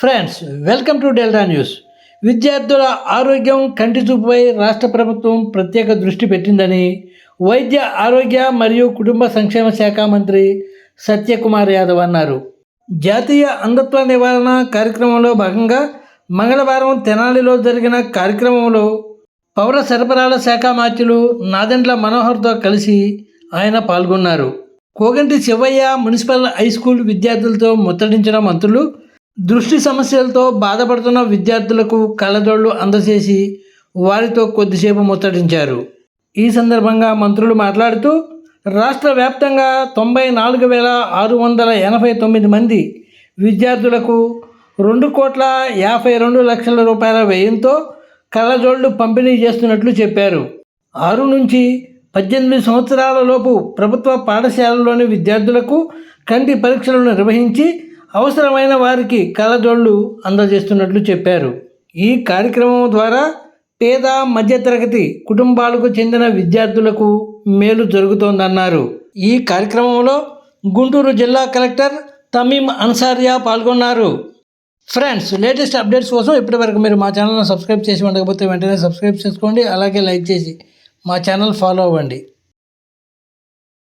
Friends, welcome to delta news. విద్యార్థుల ఆరోగ్యం కంటి చూపుపై రాష్ట్ర ప్రభుత్వం ప్రత్యేక దృష్టి పెట్టిందని వైద్య ఆరోగ్య మరియు కుటుంబ సంక్షేమ శాఖ మంత్రి సత్యకుమార్ యాదవ్ అన్నారు. జాతీయ అంధత్వ నివారణ కార్యక్రమంలో భాగంగా మంగళవారం తెనాలిలో జరిగిన కార్యక్రమంలో పౌర సరఫరాల శాఖ మంత్రులు నాదెండ్ల మనోహర్తో కలిసి ఆయన పాల్గొన్నారు. Koganti Shivayya municipal high school విద్యార్థులతో ముచ్చటించిన మంత్రులు దృష్టి సమస్యలతో బాధపడుతున్న విద్యార్థులకు కళ్ళజోళ్లు అందజేసి వారితో కొద్దిసేపు ముచ్చటించారు. ఈ సందర్భంగా మంత్రులు మాట్లాడుతూ రాష్ట్ర వ్యాప్తంగా 94,689 మంది విద్యార్థులకు 2,52,00,000 రూపాయల వ్యయంతో కళ్ళజోళ్లు పంపిణీ చేస్తున్నట్లు చెప్పారు. 6 నుంచి 18 సంవత్సరాల లోపు ప్రభుత్వ పాఠశాలలోని విద్యార్థులకు కంటి పరీక్షలను నిర్వహించి అవసరమైన వారికి కళ్ళజోళ్లు అందజేస్తున్నట్లు చెప్పారు. ఈ కార్యక్రమం ద్వారా పేద మధ్యతరగతి కుటుంబాలకు చెందిన విద్యార్థులకు మేలు జరుగుతోందన్నారు. ఈ కార్యక్రమంలో గుంటూరు జిల్లా కలెక్టర్ తమీం అన్సారియా పాల్గొన్నారు. ఫ్రెండ్స్, లేటెస్ట్ అప్డేట్స్ కోసం ఇప్పటివరకు మీరు మా ఛానల్ని సబ్స్క్రైబ్ చేసి ఉండకపోతే వెంటనే సబ్స్క్రైబ్ చేసుకోండి. అలాగే లైక్ చేసి మా ఛానల్ ఫాలో అవ్వండి.